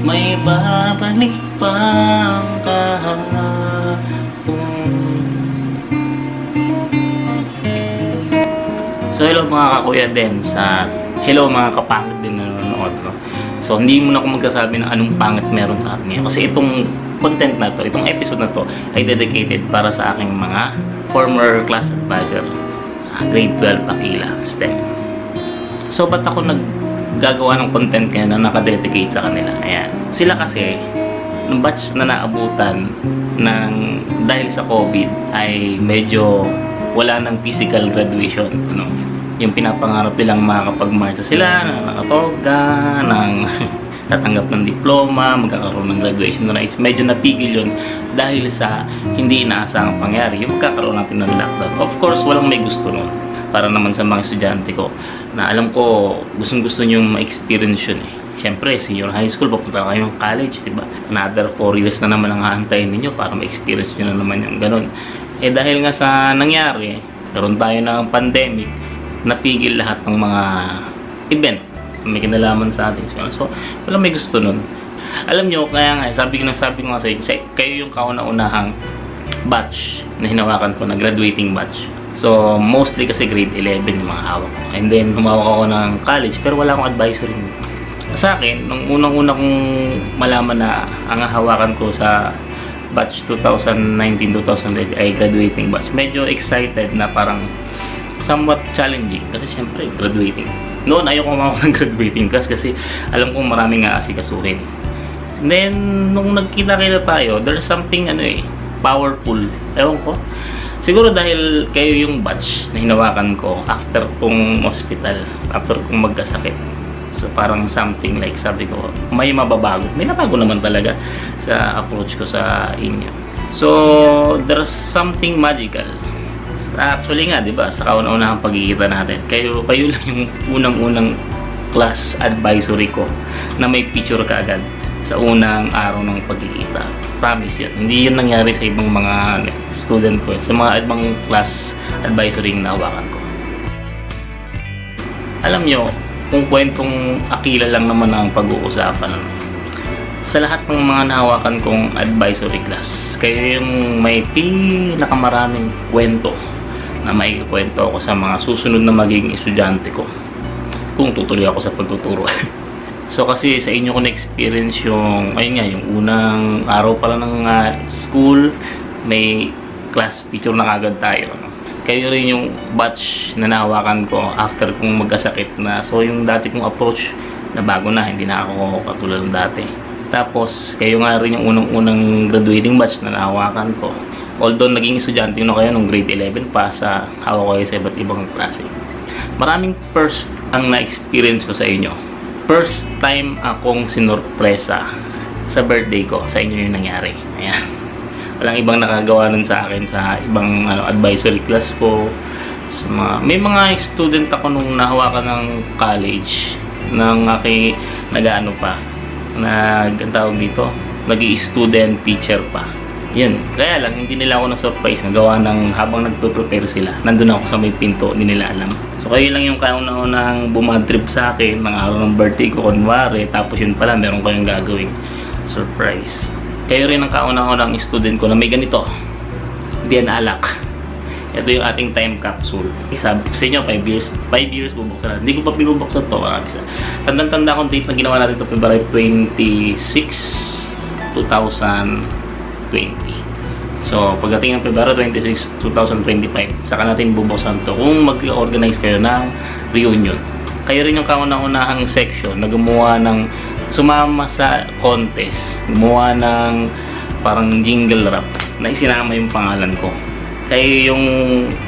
may babalik pang kahapon. So hello mga kakuya din hello mga kapangit din na nanonood, no? So hindi muna ako magkasabi ng anong pangit meron sa akin ngayon, kasi itong content na to, itong episode na to ay dedicated para sa aking mga former class advisor, grade 12 Aquila STEM. So ba't ako naggagawa ng content ngayon na nakadedicate sa kanila? Ayan, sila kasi ng batch na naabutan dahil sa COVID ay medyo wala ng physical graduation, ano? Yung pinapangarap nilang makakapag-marcha sila, nakatoga, tatanggap ng diploma, magkakaroon ng graduation na medyo napigil yun dahil sa hindi inaasahang pangyari, yung magkakaroon natin ng lockdown. Of course, walang may gusto nun. Para naman sa mga estudyante ko, na alam ko, gustong-gusto nyo ma-experience yun eh. Siyempre, senior high school, papunta kayo ng college, diba? Another 4 years na naman ang haantayin ninyo para ma-experience nyo na naman yung ganun. Eh dahil nga sa nangyari, karoon tayo ng pandemic, napigil lahat ng mga event na may kinalaman sa atin. So, wala may gusto nun. Alam nyo, kaya nga, sabi ko nga sa inyo, kayo yung kauna-unahang batch na hinawakan ko, na graduating batch. So, mostly kasi grade 11 yung mga hawak ko. And then, humawak ako ng college, pero wala akong advisory. Sa akin, nung unang-una kong malaman na ang hawakan ko sa batch 2019-2020 ay graduating batch, medyo excited na, parang somewhat challenging kasi syempre graduating. Noon ayoko kumawak ng graduating class kasi alam kong maraming aasikasuhin. Then nung nagkita-kita tayo, there's something powerful. Ewan ko. Siguro dahil kayo yung batch na hinawakan ko after kong hospital, after kong magkasakit. So parang something like, sabi ko, may mababago. May nabago naman talaga sa approach ko sa inyo. So there's something magical. Actually nga, di ba, sa kauna-unahang pagkikita natin, kayo lang yung unang-unang class advisory ko na may picture ka agad sa unang araw ng pagkikita. Promise yun. Hindi yun nangyari sa ibang mga student ko, sa mga ibang class advisory na nahawakan ko. Alam nyo, kung kwentong Aquila lang naman ang pag-uusapan, sa lahat ng mga nahawakan kong advisory class, kayo yung may pinakamaraming kwento na may kwento ako sa mga susunod na magiging estudyante ko kung tutuloy ako sa pagtuturo. So kasi sa inyo ko na-experience yung, ayun nga, yung unang araw pala ng school, may class picture na kagad tayo, no? Kayo rin yung batch na nahawakan ko after kong magkasakit na. So yung dati kong approach na bago na, hindi na ako katulad ng dati. Tapos kayo nga rin yung unang-unang graduating batch na nahawakan ko. Although naging estudyante na kayo nung grade 11 pa, sa hawak kayo sa iba't ibang klase. Maraming first ang na-experience ko sa inyo. First time akong sinorpresa sa birthday ko, sa inyo yung nangyari. Ayan. Walang ibang nakagawa nun sa akin sa ibang advisory class ko. May mga student ako nung nahawakan ng college, ng aking nag-ano pa, tawag dito, nag-i-student teacher pa. Yun. Kaya lang, hindi nila ako na-surprise na gawa ng habang nagpe-prepare sila. Nandun ako sa may pinto, hindi nila alam. So, kayo lang yung kauna-unang bumadrip sa akin ng araw ng birthday ko, kunwari. Tapos yun pala, meron kayong gagawing surprise. Kayo rin ang kauna-unang student ko na may ganito. Hindi yan alak. Ito yung ating time capsule. Sabi ko sa inyo, 5 years bubuksan. Hindi ko pa pinubuksan to. Tandang-tanda akong date na ginawa natin ito, February 26, 2020. So, pagdating ng February 26, 2025, saka natin bubuksan to kung mag-organize kayo ng reunion. Kayo rin yung kauna-unahang section na gumawa ng, sumama sa contest, gumawa ng parang jingle rap na isinama yung pangalan ko. Kayo yung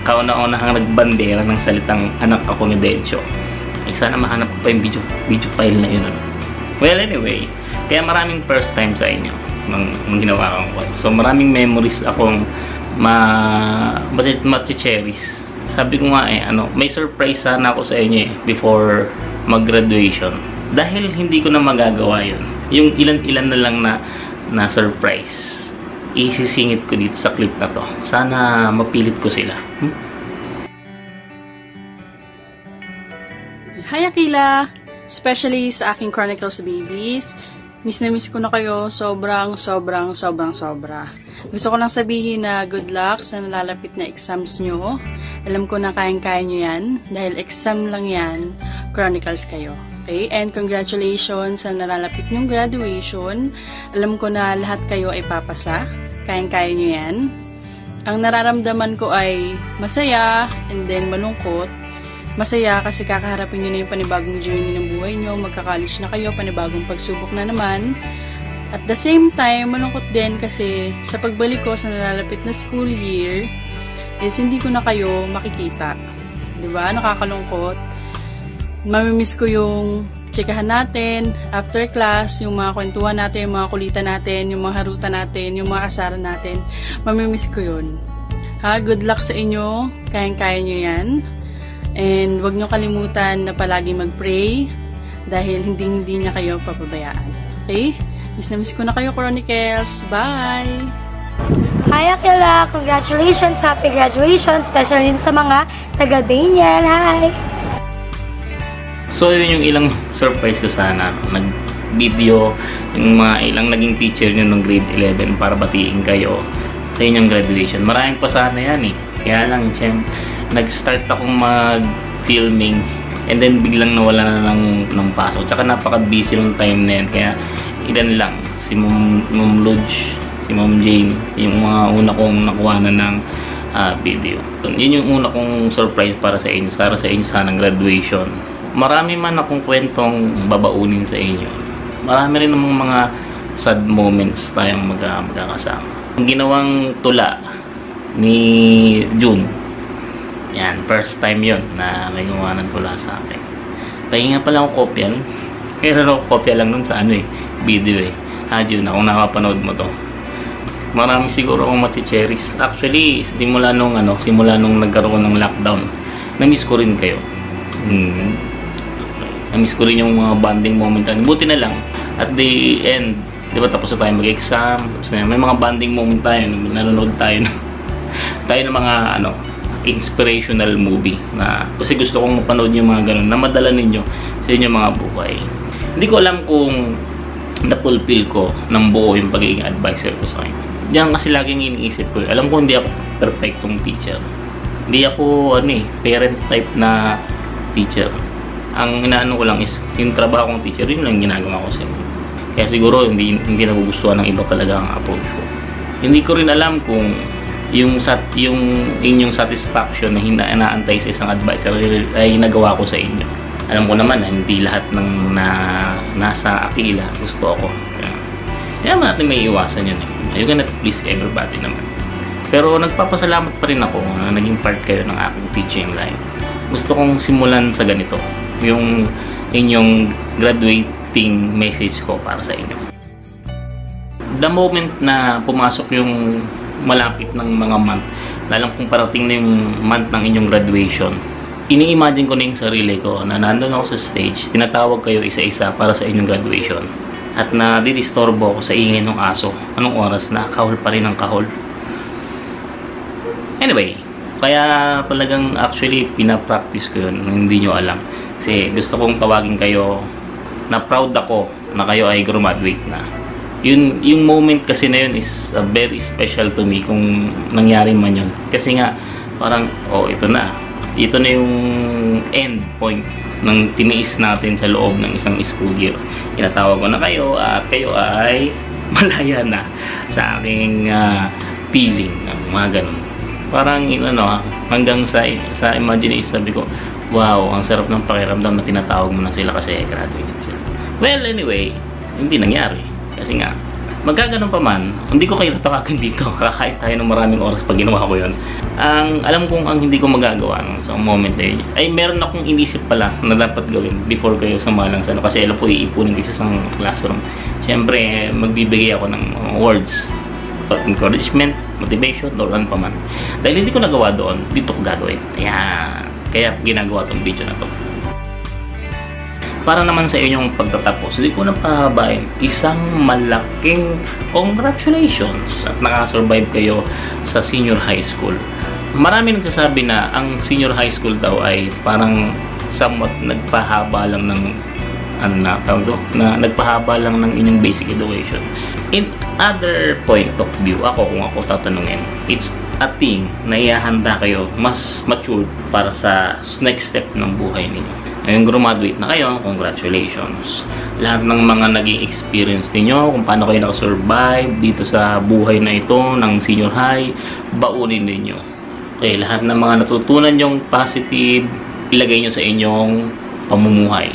kauna-unahang nagbandera ng salitang anak ako ni Dencho. Ay, sana mahanap ko pa yung video file na yun. Well, anyway, kaya maraming first time sa inyo nung ginawa ko. So maraming memories akong ma-cherish. Sabi ko nga may surprise sana ako sa inyo before mag-graduation. Dahil hindi ko na magagawa yun. Yung ilan-ilan na lang na surprise, isisingit ko dito sa clip na to. Sana mapilit ko sila. Hi Aquila! Especially sa aking Chronicles babies, Miss na miss ko na kayo. Sobra. Gusto ko lang sabihin na good luck sa nalalapit na exams nyo. Alam ko na kayang-kaya nyo yan. Dahil exam lang yan, chronicles kayo. Okay? And congratulations sa nalalapit nyong graduation. Alam ko na lahat kayo ay papasa. Kayang-kaya nyo yan. Ang nararamdaman ko ay masaya and then malungkot. Masaya kasi kakaharapin nyo na yung panibagong journey ng buhay nyo, magka-college na kayo, panibagong pagsubok na naman. At the same time, malungkot din kasi sa pagbalik ko sa nalalapit na school year, is hindi ko na kayo makikita. Diba? Nakakalungkot. Mamimiss ko yung chikahan natin, after class, yung mga kwentuhan natin, yung mga kulitan natin, yung mga harutan natin, yung mga asaran natin. Mamimiss ko yun. Ha? Good luck sa inyo. Kayang-kaya nyo yan. And huwag nyo kalimutan na palagi mag-pray dahil hindi niya kayo papabayaan. Okay? Miss na miss ko na kayo, Chronicles. Bye! Hi, Akila! Congratulations! Happy graduation! Especially sa mga taga-Daniel. Hi! So, yun yung ilang surprise ko sana. Nag-video yung mga ilang naging teacher nyo ng grade 11 para batiin kayo sa inyong graduation. Maraming pa sana yan eh. Kaya lang, siyempre, nag-start akong mag-filming and then biglang nawala na ng pasok. Tsaka napaka-busy ng time na yan. Kaya ilan lang. Si Mom Lodge, si Mom Jane, yung mga una kong nakuha na ng video. Yun yung una kong surprise para sa inyo. Para sa inyo sanang graduation. Marami man akong kwentong babaunin sa inyo. Marami rin namang mga sad moments tayong magkakasama. Ang ginawang tula ni June, yan, first time yon na may gumawa ng tula sa akin. Pahinga pala akong kopya. Meron ako kopya lang nun sa video eh. June, kung nakapanood mo to. Marami siguro akong mati-cherish. Actually, simula nung nagkaroon ng lockdown, na-miss ko rin kayo. Na-miss ko rin yung mga bonding moment. Buti na lang, at the end, di ba tapos na tayo mag-exam, may mga bonding moment tayo, nanonood tayo ng mga inspirational movie na kasi gusto kong mapanood yung mga ganun na madala ninyo sa inyong mga buhay. Hindi ko alam kung na-fulfill ko ng buo yung pagiging advisor ko sa inyo. Diyan kasi laging iniisip ko, alam ko hindi ako perfectong teacher. Hindi ako parent type na teacher. Ang inaano ko lang is yung trabaho kong teacher, yun lang ginagawa ko sa inyo. Kaya siguro hindi nagugustuhan ng iba talaga ang approach ko. Hindi ko rin alam kung yung inyong satisfaction na inaantay sa isang advisor ay nagawa ko sa inyo. Alam ko naman na hindi lahat ng nasa Akila gusto ako. Kaya natin may iwasan yun eh. You cannot please everybody naman. Pero nagpapasalamat pa rin ako na naging part kayo ng aking teaching life. Gusto kong simulan sa ganito. Yung inyong graduating message ko para sa inyo. The moment na pumasok yung malapit ng mga month, lalang kung parating na yung month ng inyong graduation, ini-imagine ko na yung sarili ko na nandun ako sa stage, tinatawag kayo isa-isa para sa inyong graduation at na didistorbo ako sa ingay ng aso. Anong oras na? Kahol pa rin ang kahol. Anyway, kaya talagang actually pinapractice ko yun, hindi nyo alam. Kasi gusto kong tawagin kayo na proud ako na kayo ay graduate na. Yung moment kasi na yun is very special to me kung nangyari man yun. Kasi nga, parang, ito na yung end point ng tiniis natin sa loob ng isang school year. Tinatawag ko na kayo at kayo ay malaya na sa aking feeling, mga ganun. Parang, hanggang sa imagination, sabi ko, wow, ang sarap ng pakiramdam na tinatawag mo na sila kasi graduate sila. Well, anyway, hindi nangyari. Kasi nga, magkaganon pa man, hindi ko kayo tatawagan dito. Kahit tayo ng maraming oras pag ginawa ko yun. Alam kong ang hindi ko magagawa sa moment na yun, ay meron akong inisip pala na dapat gawin before kayo sumalang sa kasi alam po iipunin ko sa classroom. Siyempre, magbibigay ako ng words, encouragement, motivation, or ano pa man. Dahil hindi ko nagawa doon, dito ko gagawin. Kaya ginagawa tong video na to. Para naman sa inyong pagtatapos, hindi ko na pahabain, isang malaking congratulations at nakasurvive kayo sa senior high school. Marami nagsasabi na ang senior high school daw ay parang somewhat nagpahaba lang ng na nagpahaba lang ng inyong basic education. In other point of view, kung ako tatanungin, it's a thing na ihahanda kayo mas matured para sa next step ng buhay ninyo. Ngayon, graduate na kayo, congratulations. Lahat ng mga naging experience ninyo, kung paano kayo nakasurvive dito sa buhay na ito ng senior high, baunin ninyo. Okay, lahat ng mga natutunan nyong positive, ilagay nyo sa inyong pamumuhay.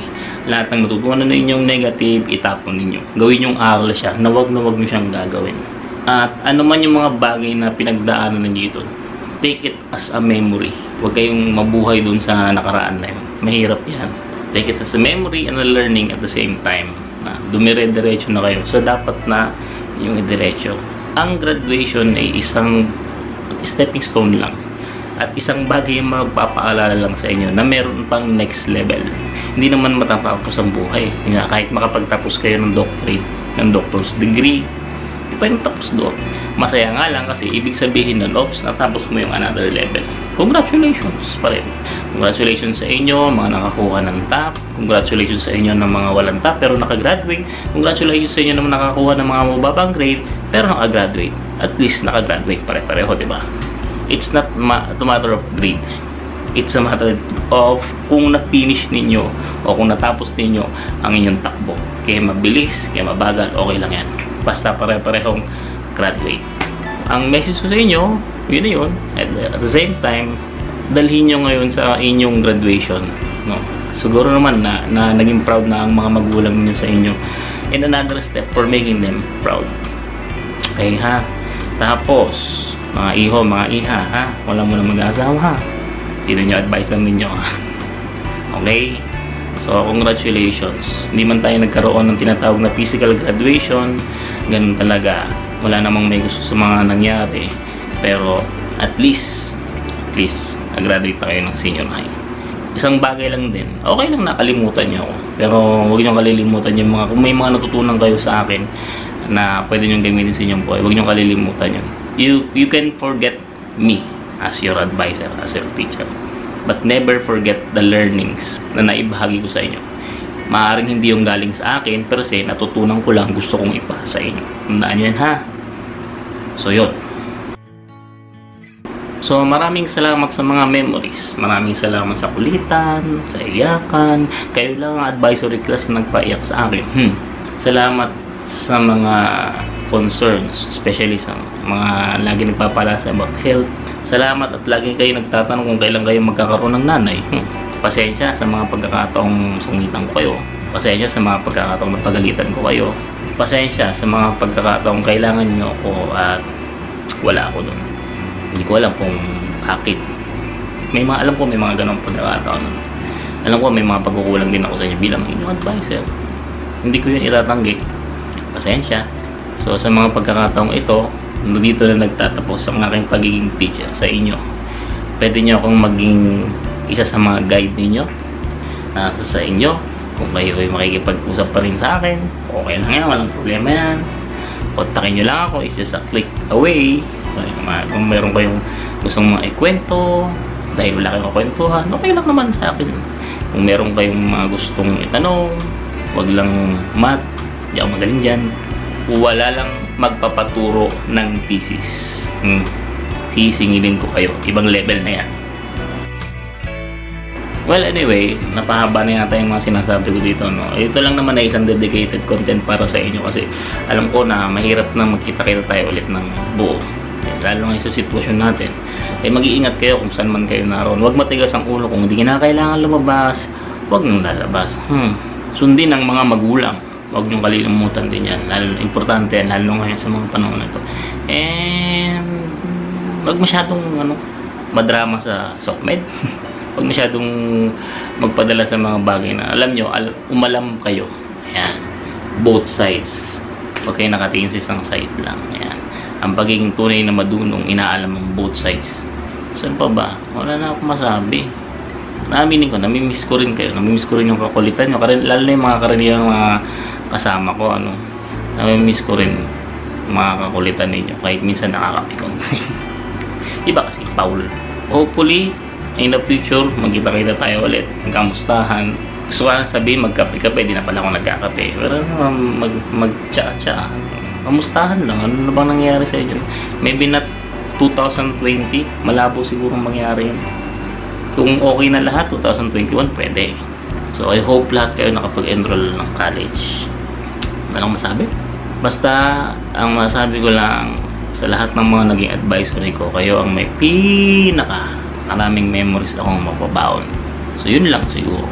Lahat ng natutunan ninyong negative, itapon ninyo. Gawin yung aral siya, na wag nyo siyang gagawin. At ano man yung mga bagay na pinagdaanan ninyo ito, take it as a memory. Huwag kayong mabuhay dun sa nakaraan na yun. Mahirap yan. Take it as a memory and a learning at the same time. Dumire-diretso na kayo. So, dapat na yung diretso. Ang graduation ay isang stepping stone lang. At isang bagay yung magpapaalala lang sa inyo na meron pang next level. Hindi naman matatapos ang buhay. Kahit makapagtapos kayo ng doctorate, ng doctor's degree, hindi pa yung tapos doon. Masaya nga lang kasi ibig sabihin na natapos mo yung another level. Congratulations pa rin. Congratulations sa inyo, mga nakakuha ng top. Congratulations sa inyo ng mga walang top pero nakagraduate. Congratulations sa inyo ng nakakuha ng mga mababang grade pero nakagraduate. At least nakagraduate pare-pareho, diba? It's not a matter of grade. It's a matter of kung na-finish ninyo o kung natapos ninyo ang inyong takbo. Kaya mabilis, kaya mabagal, okay lang yan. Basta pare-parehong graduate. Ang message ko sa inyo, yun na yun. At the same time, dalhin nyo ngayon sa inyong graduation. No? Siguro naman na naging proud na ang mga magulang niyo sa inyo. And another step for making them proud. Okay ha? Tapos, mga iho, mga iha ha? Wala mo na mag-aasawa ha? Dito nyo advice lang ninyo ha? Okay? So, congratulations. Hindi man tayo nagkaroon ng tinatawag na physical graduation. Ganun talaga. Wala namang may gusto sa mga nangyari. Pero, at least, nag-graduate pa kayo ng senior high. Isang bagay lang din. Okay lang nakalimutan nyo ako. Pero, huwag nyo kalilimutan yung mga, kung may mga natutunan kayo sa akin na pwede nyo gamitin sa inyong buhay, huwag nyo kalilimutan yun. You can forget me as your advisor, as your teacher. But never forget the learnings na naibahagi ko sa inyo. Maaaring hindi yung galing sa akin, pero kasi natutunan ko lang, gusto kong ipasa sa inyo. Tandaan nyo yan ha. So yun. So maraming salamat sa mga memories. Maraming salamat sa kulitan, sa iyakan. Kayo lang ang advisory class na nagpaiyak sa akin. Salamat sa mga concerns, especially sa mga lagi nagpapalasa about health. Salamat at lagi kayo nagtatanong kung kailan kayo magkakaroon ng nanay. Pasensya sa mga pagkakataong sungitan ko kayo. Pasensya sa mga pagkakataong napagalitan ko kayo. Pasensya sa mga pagkakataong kailangan nyo ako at wala ako doon. Hindi ko alam kung bakit. Alam ko may mga ganong pagkakataon. Alam ko may mga pagkukulang din ako sa inyo bilang inyong advisor. Hindi ko yun itatanggi. Pasensya. So sa mga pagkakataong ito, dito na nagtatapos ang aking pagiging teacher sa inyo. Pwede nyo akong maging isa sa mga guide ninyo. Nasa sa inyo. Kung kayo ay makikipag-usap pa rin sa akin, okay lang yan, walang problema yan. Kontakin nyo lang ako, it's just a click away. Kung meron kayong gustong mga ikwento, dahil wala kayong kwentuhan, okay lang naman sa akin. Kung meron kayong mga gustong itanong, wag lang math, di ako magaling dyan. Wala lang magpapaturo ng thesis. Sisingilin ko kayo. Ibang level na yan. Well, anyway, napahaba na yata yung mga sinasabi ko dito, no? Ito lang naman ay isang dedicated content para sa inyo kasi alam ko na mahirap na magkita-kita tayo ulit ng buo. Lalo ngayon sa sitwasyon natin. Mag-iingat kayo kung saan man kayo naroon. Huwag matigas ang ulo. Kung hindi na kailangan lumabas, huwag nang lalabas. Sundin ang mga magulang. Huwag niyong kalilimutan din yan. Importante yan, lalo ngayon sa mga panahon na ito. And huwag masyadong madrama sa SOCMED. Huwag masyadong magpadala sa mga bagay na alam nyo, umalam kayo. Ayan. Both sides. Huwag kayo nakatingin sa isang side lang. Ayan. Ang pagiging tunay na madunong, inaalam ang both sides. Saan pa ba? Wala na akong masabi. Naaminin ko, namimiss ko rin kayo. Namimiss ko rin yung kakulitan nyo. Lalo na yung mga karaniwang mga kasama ko. Namimiss ko rin mga kakulitan ninyo. Kahit minsan nakakapikon. Iba kasi, Paul. Hopefully, in the future, magkita-kita tayo ulit. Kamustahan. Gusto ko lang sabihin, magkape-kape, di na pala ako nagkakape. Pero mag-tsa-tsa. Kamustahan lang. Ano na bang nangyari sa inyo? Maybe not 2020. Malabo siguro mangyari yun. Kung okay na lahat, 2021, pwede. So, I hope lahat kayo nakapag-enroll ng college. Ano lang masabi? Basta, ang masabi ko lang sa lahat ng mga naging advisory ko, kayo ang may maraming memories akong mapabaon. So, yun lang siguro.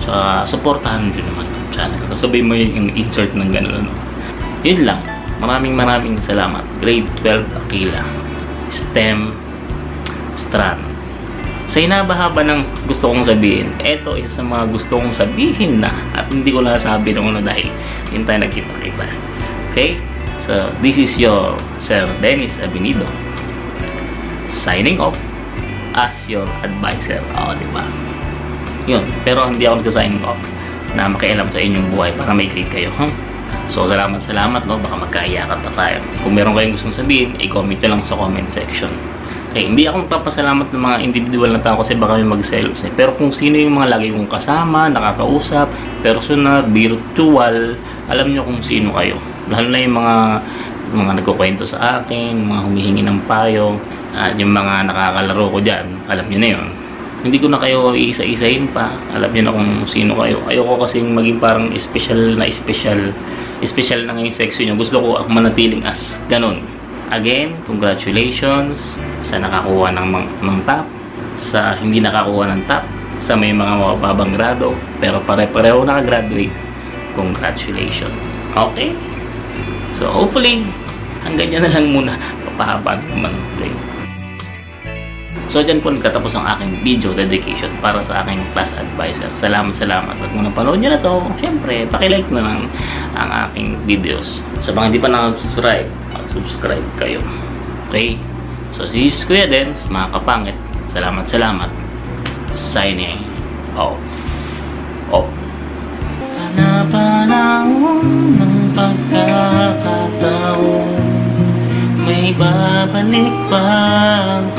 So, supportahan nyo naman yung channel. Sabihin mo yung insert ng gano'n. Ano. Yun lang. Maraming salamat. Grade 12 Aquila. STEM Strand. Sa hinaba-haba ng gusto kong sabihin, eto isa sa mga gusto kong sabihin na at hindi ko nasabi nung ano dahil hindi tayo nagkita-kita. Okay? So, this is your Sir Dennis Abinido signing off as your advisor. O, diba? Yun. Pero hindi ako nagsa-signing off na makialam sa inyong buhay para may click kayo. So, salamat, no? Baka magkaiyakan pa tayo. Kung meron kayong gustong sabihin, i-comment nyo lang sa comment section. Okay, hindi ako magpapasalamat ng mga individual na tao kasi baka may mag-selos eh. Pero kung sino yung mga lagi kong kasama, nakakausap, personal, virtual, alam nyo kung sino kayo. Lalo na yung mga nagkukwento sa akin, mga humihingi ng payo, at yung mga nakakalaro ko dyan, alam nyo na yun. Hindi ko na kayo iisa-isahin pa, alam nyo na kung sino kayo. Ayoko kasing maging parang special na ngayong section nyo. Gusto ko manatiling as ganun. Again, congratulations sa nakakuha ng top, sa hindi nakakuha ng top, sa may mga mababang grado, pero pare-pareho nakagraduate. Congratulations. Okay? So, hopefully, hanggang dyan na lang muna. Papahaba naman. Okay? So, dyan po nagtatapos ang aking video dedication para sa aking class advisor. Salamat. At kung napanood nyo na to, syempre, pakilike na lang ang aking videos. Sa mga hindi pa nakasubscribe, mag-subscribe kayo. Okay? So, this is Kuya Dens, mga kapangit. Salamat. Signing off. Panahon ng pagkakataon, may babalik pa ang